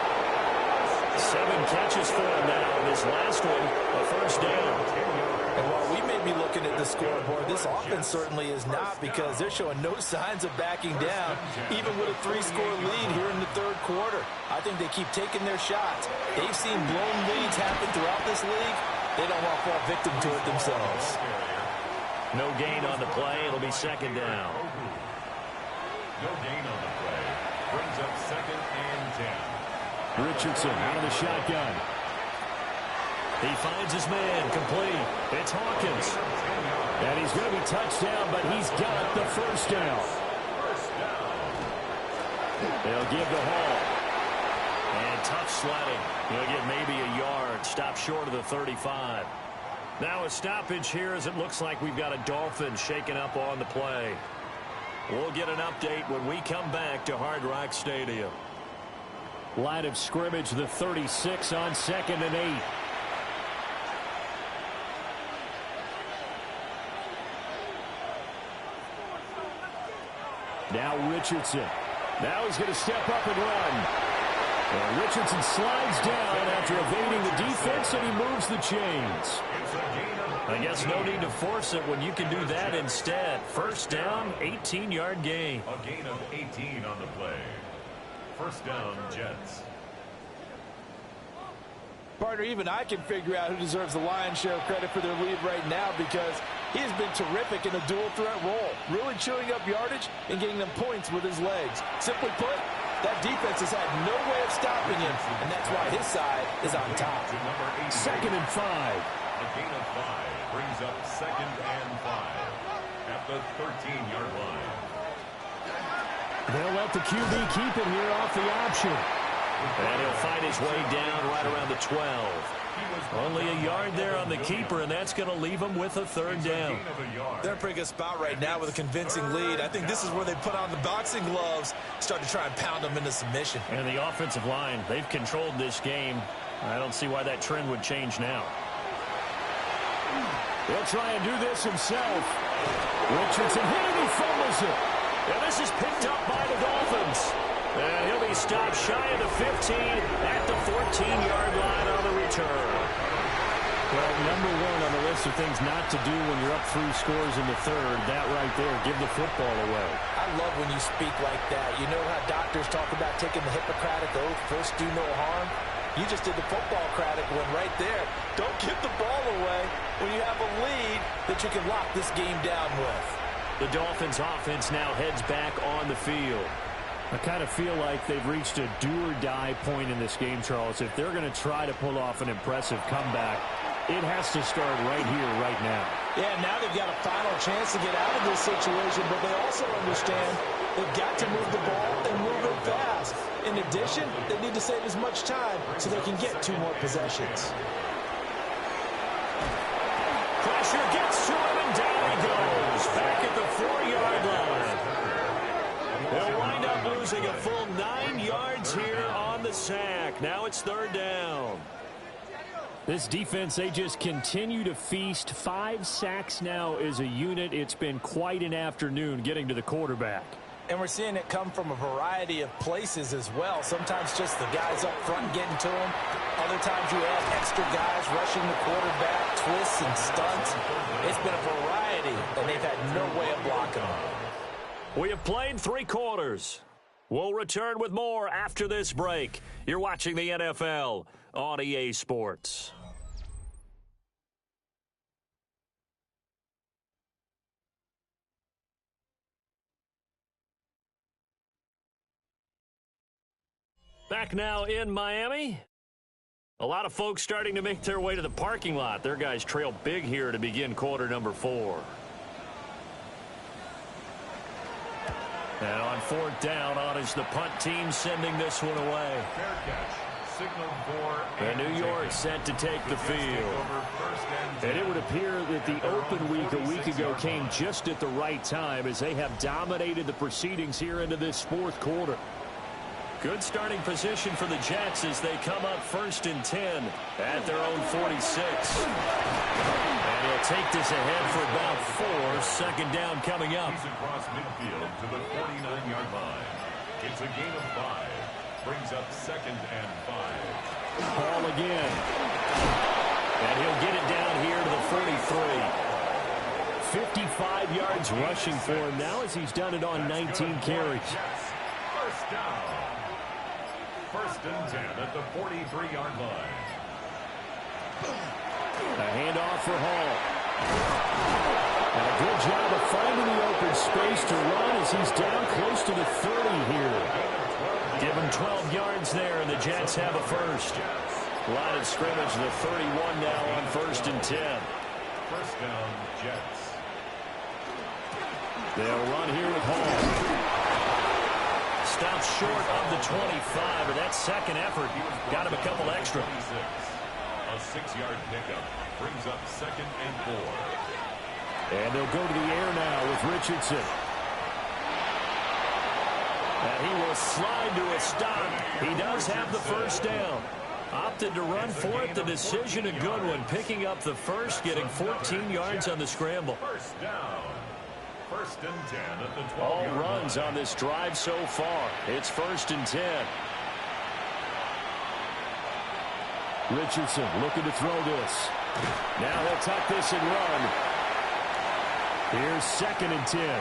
7 catches for him now. And his last one, a first down. And while we may be looking at the scoreboard, this offense certainly is not because they're showing no signs of backing down, even with a 3-score lead here in the 3rd quarter. I think they keep taking their shots. They've seen blown leads happen throughout this league. They don't want to fall victim to it themselves. No gain on the play. It'll be 2nd down. No gain on the play. Brings up 2nd and 10. Richardson out of the shotgun. He finds his man complete. It's Hawkins. And he's going to be touched down, but he's got the first down. They'll give the Hall. And tough sledding. He'll get maybe a yard. Stop short of the 35. Now a stoppage here as it looks like we've got a Dolphins shaking up on the play. We'll get an update when we come back to Hard Rock Stadium. Line of scrimmage, the 36 on 2nd and 8. Now Richardson. Now he's going to step up and run. And Richardson slides down after evading the defense, and he moves the chains. I guess no need to force it when you can do that instead. First down, 18-yard gain. A gain of 18 on the play. First down, Jets. Partner, even I can figure out who deserves the lion's share of credit for their lead right now because he has been terrific in a dual threat role, really chewing up yardage and getting them points with his legs. Simply put, that defense has had no way of stopping him, and that's why his side is on top. 2nd and 5. A gain of 5 brings up 2nd and 5 at the 13-yard line. They'll let the QB keep it here off the option. And he'll find his way down right around the 12. Only a yard there on the keeper, and that's going to leave him with a 3rd down. They're in a pretty good spot right now with a convincing lead. I think this is where they put on the boxing gloves, start to try and pound them into submission. And the offensive line, they've controlled this game. I don't see why that trend would change now. He'll try and do this himself. Richardson hit it, he fumbles it. And this is picked up by the Dolphins. And he'll be stopped shy of the 15 at the 14-yard line on the return. Well, number one on the list of things not to do when you're up 3 scores in the 3rd, that right there, give the football away. I love when you speak like that. You know how doctors talk about taking the Hippocratic oath, first do no harm? You just did the football-cratic one right there. Don't give the ball away when you have a lead that you can lock this game down with. The Dolphins offense now heads back on the field. I kind of feel like they've reached a do-or-die point in this game, Charles. If they're going to try to pull off an impressive comeback, it has to start right here, right now. Yeah, now they've got a final chance to get out of this situation, but they also understand they've got to move the ball and move it fast. In addition, they need to save as much time so they can get 2 more possessions. Pressure gets to him, and down he goes. Back at the 4-yard line. They'll wind up losing a full 9 yards here on the sack. Now it's 3rd down. This defense, they just continue to feast. 5 sacks now as a unit. It's been quite an afternoon getting to the quarterback. And we're seeing it come from a variety of places as well. Sometimes just the guys up front getting to him. Other times you have extra guys rushing the quarterback, twists and stunts. It's been a variety, and they've had no way of blocking them. We have played 3 quarters. We'll return with more after this break. You're watching the NFL on EA Sports. Back now in Miami. A lot of folks starting to make their way to the parking lot. Their guys trail big here to begin quarter number 4. And on 4th down, on is the punt team sending this one away. Fair catch. Signal for. And New York set to take the field. And it would appear that the open week a week ago came just at the right time as they have dominated the proceedings here into this 4th quarter. Good starting position for the Jets as they come up 1st and 10 at their own 46. And he'll take this ahead for about 4. 2nd down coming up. He's across midfield to the 49-yard line. It's a gain of 5. Brings up 2nd and 5. Ball again. And he'll get it down here to the 43. 55 yards rushing for him now as he's done it on 19 carries. First down. 1st and 10 at the 43-yard line. A handoff for Hall. And a good job of finding the open space to run as he's down close to the 30 here. Give him 12 yards there, and the Jets have a first. Line of scrimmage, the 31 now on 1st and 10. First down, Jets. They'll run here with Hall. Stopped short of the 25, but that 2nd effort got him a couple extra. 26. A 6-yard pickup brings up 2nd and 4. And they'll go to the air now with Richardson. And he will slide to a stop. He does have the first down. Opted to run for it. The decision a good one. Picking up the first, getting 14 yards on the scramble. First down. 1st and 10 at the 12-yard All line. runs on this drive so far. It's 1st and 10. Richardson looking to throw this. Now he'll tuck this and run. Here's 2nd and 10.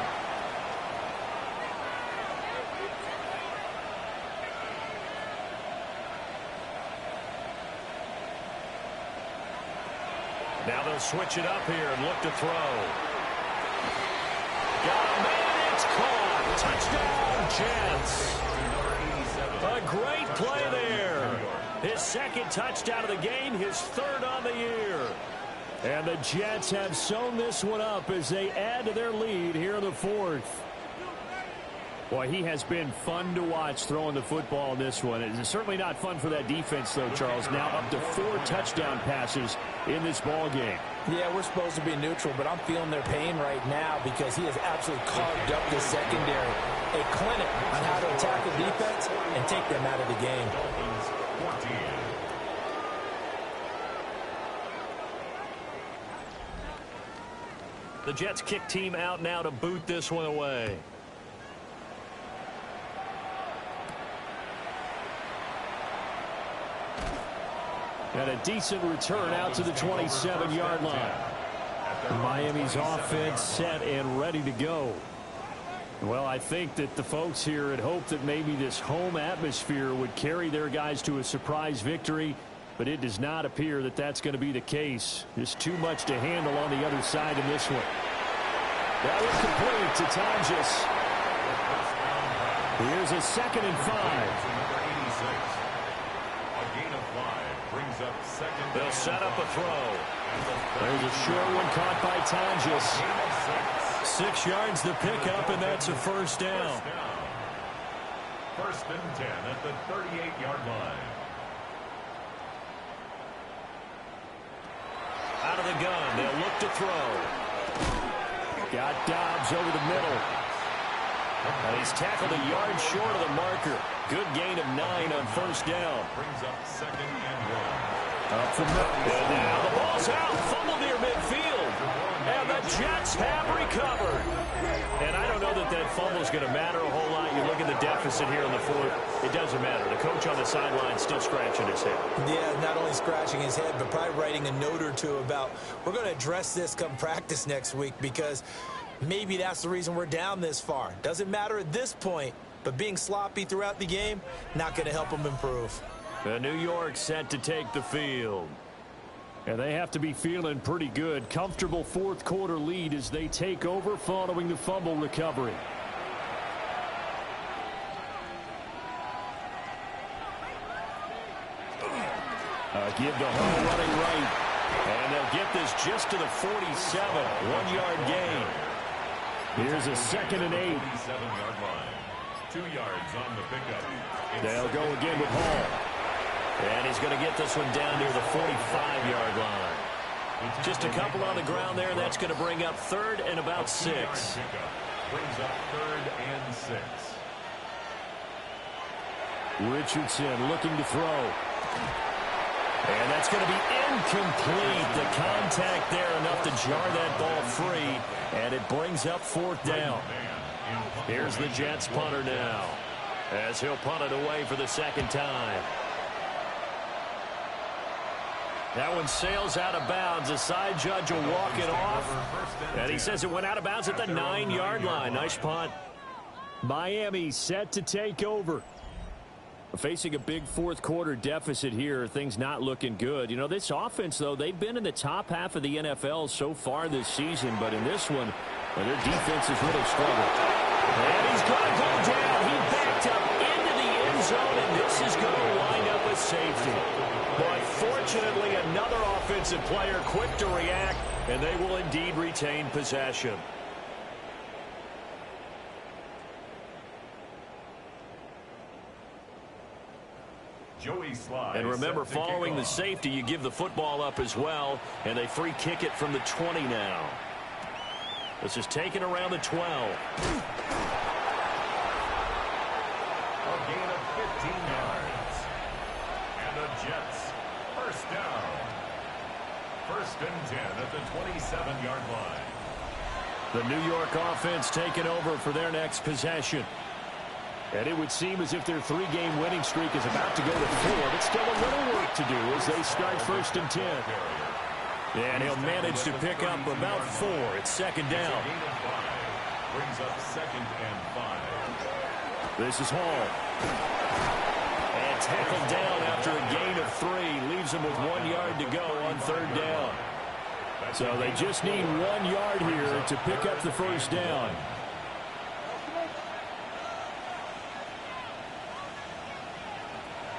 Now they'll switch it up here and look to throw. Got a man, it's caught. Touchdown, Jets. A great play there. His second touchdown of the game, his third on the year. And the Jets have sewn this one up as they add to their lead here in the fourth. Boy, he has been fun to watch throwing the football in this one. It's certainly not fun for that defense, though, Charles. Now up to 4 touchdown passes in this ball game. Yeah, we're supposed to be neutral, but I'm feeling their pain right now because he has absolutely carved up the secondary. A clinic on how to attack the defense and take them out of the game. The Jets kick team out now to boot this one away. And a decent return out to the 27-yard line. Miami's offense set and ready to go. Well, I think that the folks here had hoped that maybe this home atmosphere would carry their guys to a surprise victory, but it does not appear that that's going to be the case. There's too much to handle on the other side in this one. That was complete to Tonjes. Here's a 2nd and 5. They'll set up a throw. There's a short one caught by Tonjes. 6 yards the pickup, and that's a first down. 1st and 10 at the 38-yard line. Out of the gun, they'll look to throw. Got Dobbs over the middle. And he's tackled a yard short of the marker. Good gain of 9 on 1st down. Brings up 2nd and 1. Up from the... And now the ball's out. Fumble near midfield. And the Jets have recovered. And I don't know that that fumble is going to matter a whole lot. You look at the deficit here in the fourth. It doesn't matter. The coach on the sideline still scratching his head. Yeah, not only scratching his head, but probably writing a note or two about, we're going to address this come practice next week because maybe that's the reason we're down this far. Doesn't matter at this point, but being sloppy throughout the game, not going to help them improve. New York set to take the field. And they have to be feeling pretty good. Comfortable 4th quarter lead as they take over following the fumble recovery. Give to Hall running right. And they'll get this just to the 47. 1-yard gain. Here's a 2nd and 8. 47-yard line. 2 yards on the pickup. They'll go again with Hall. And he's going to get this one down near the 45-yard line. Just a couple on the ground there. That's going to bring up 3rd and about 6. Brings up 3rd and 6. Richardson looking to throw. And that's going to be incomplete. The contact there enough to jar that ball free. And it brings up 4th down. Here's the Jets punter now, as he'll punt it away for the 2nd time. That one sails out of bounds. The side judge will walk it off. And he says it went out of bounds at the 9-yard line. Nice punt. Miami set to take over. Facing a big 4th quarter deficit here. Things not looking good. You know, this offense, though, they've been in the top half of the NFL so far this season. But in this one, well, their defense has really struggled. And he's going to go down. He backed up into the end zone, and this is going to wind up a safety. But fortunately, another offensive player quick to react, and they will indeed retain possession. And remember, following the safety, you give the football up as well, and they free kick it from the 20 now. This is taken around the 12. A gain of 15 yards. And the Jets, 1st down. 1st and 10 at the 27-yard line. The New York offense taking over for their next possession. And it would seem as if their 3-game winning streak is about to go to 4, but still a little work to do as they start 1st and 10. And he'll manage to pick up about 4. It's 2nd down. Brings up 2nd and 5. This is Hall. And tackled down after a gain of 3. Leaves him with 1 yard to go on 3rd down. So they just need 1 yard here to pick up the first down.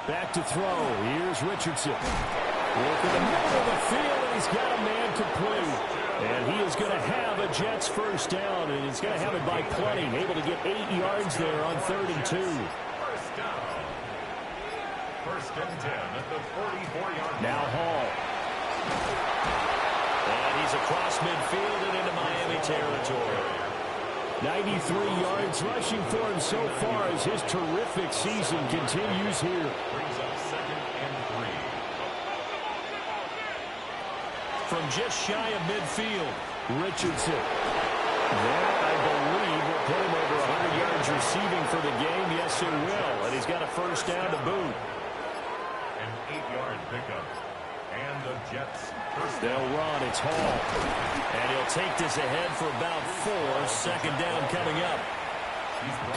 Back to throw. Here's Richardson. Working the middle of the field, and he's got a man complete. And he is going to have a Jets first down, and he's going to have it by plenty. Able to get 8 yards there on 3rd and 2. First down. First and 10 at the 44-yard line. Now Hall. And he's across midfield and into Miami territory. 93 yards rushing for him so far as his terrific season continues here. Brings up 2nd and 3. From just shy of midfield, Richardson. That, I believe, will put him over 100 yards receiving for the game. Yes, it will. And he's got a first down to boot. An 8-yard pickup. And the Jets first They'll down. run. It's Hall. And he'll take this ahead for about 4. 2nd down coming up.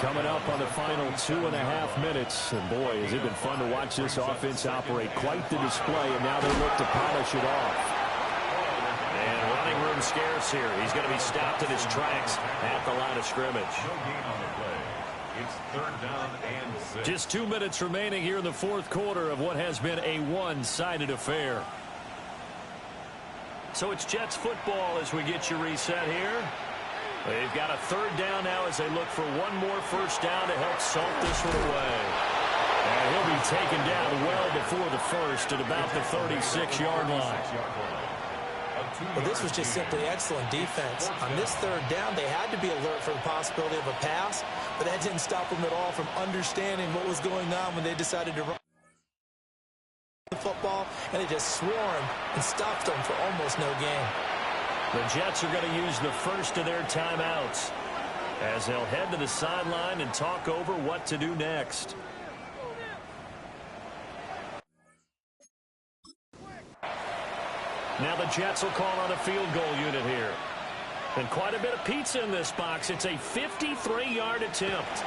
Coming up on the final 2.5 minutes. And boy, has it been fun to watch this offense operate. Quite the display. And now they look to polish it off. And running room scarce here. He's going to be stopped in his tracks at the line of scrimmage. No gain on the play. It's 3rd down and 6. Just 2 minutes remaining here in the 4th quarter of what has been a one-sided affair. So it's Jets football as we get you reset here. They've got a 3rd down now as they look for 1 more first down to help salt this one away. And he'll be taken down well before the first at about the 36-yard line. Well, this was just simply excellent defense. On this 3rd down, they had to be alert for the possibility of a pass, but that didn't stop them at all from understanding what was going on when they decided to run the football, and they just swarmed and stopped them for almost no gain. The Jets are going to use the first of their timeouts as they'll head to the sideline and talk over what to do next. Now the Jets will call on a field goal unit here. And quite a bit of pizza in this box. It's a 53-yard attempt.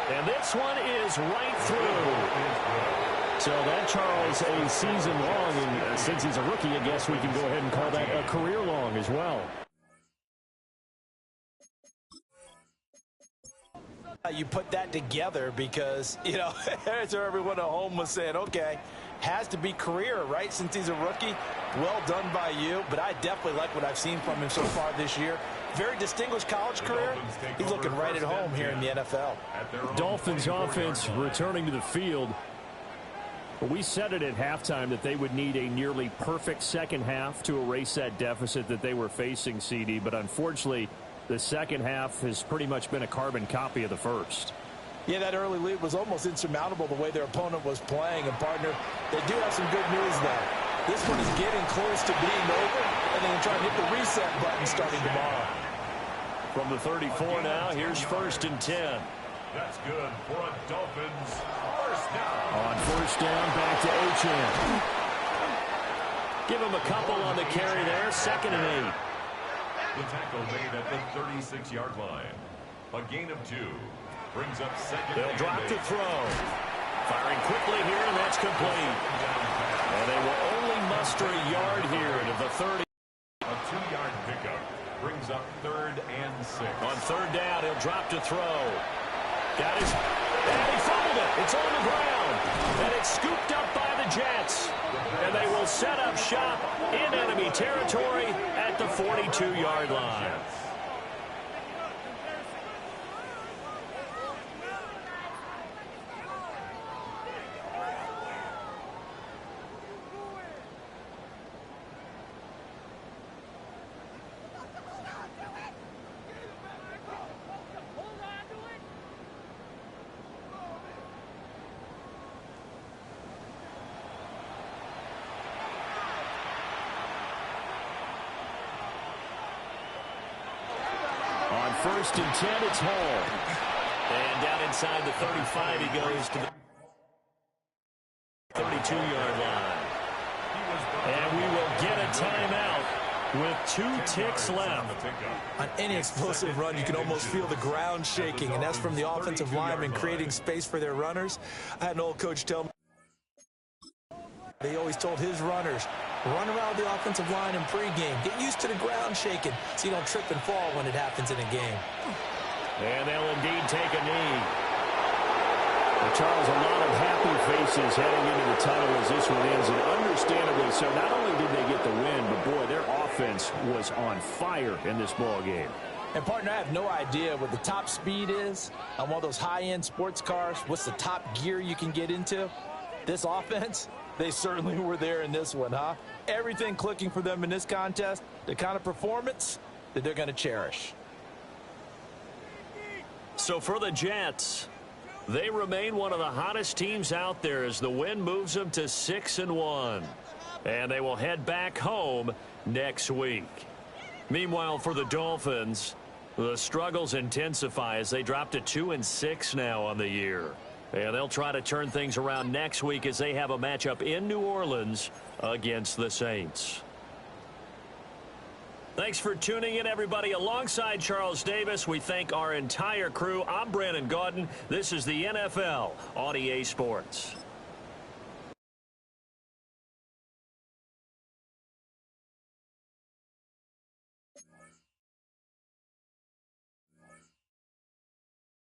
And this one is right through. So that, Charles, a season long. And since he's a rookie, I guess we can go ahead and call that a career long as well. You put that together because, you know, as everyone at home was saying, okay, has to be career, right? Since he's a rookie, well done by you. But I definitely like what I've seen from him so far this year. Very distinguished college career. He's looking right at home here in the NFL. Dolphins offense returning to the field. We said it at halftime that they would need a nearly perfect second half to erase that deficit that they were facing, CD. But unfortunately, the second half has pretty much been a carbon copy of the first. Yeah, that early lead was almost insurmountable the way their opponent was playing. And, partner, they do have some good news, though. This one is getting close to being over, and they can try and hit the reset button starting tomorrow. From the 34 now, here's 1st and 10. That's good for a Dolphins first down. On 1st down, back to Achane. Give him a couple on the carry there. 2nd and 8. The tackle made at the 36-yard line. A gain of 2. Brings up 2nd. They'll drop to throw. Firing quickly here, and that's complete. And they will only muster a yard here to the 30. A 2-yard pickup brings up 3rd and 6. On 3rd down, he'll drop to throw. Got his, and he fumbled it. It's on the ground. And it's scooped up by the Jets. And they will set up shop in enemy territory at the 42-yard line. On 1st and 10, it's Hall. And down inside the 35, he goes to the 32-yard line. And we will get a timeout with 2 ticks left. On any explosive run, you can almost feel the ground shaking, and that's from the offensive linemen creating space for their runners. I had an old coach tell me he always told his runners, Run around the offensive line in pregame. Get used to the ground shaking so you don't trip and fall when it happens in a game. And they'll indeed take a knee. Well, Charles, a lot of happy faces heading into the tunnel as this one ends, and understandably so. Not only did they get the win, but, boy, their offense was on fire in this ball game. And, partner, I have no idea what the top speed is on one of those high-end sports cars. What's the top gear you can get into? This offense, they certainly were there in this one, huh? Everything clicking for them in this contest, the kind of performance that they're going to cherish. So for the Jets, they remain one of the hottest teams out there as the win moves them to 6-1. And they will head back home next week. Meanwhile, for the Dolphins, the struggles intensify as they drop to 2-6 now on the year. And they'll try to turn things around next week as they have a matchup in New Orleans against the Saints. Thanks for tuning in, everybody. Alongside Charles Davis, we thank our entire crew. I'm Brandon Gaudin. This is the NFL on EA Sports.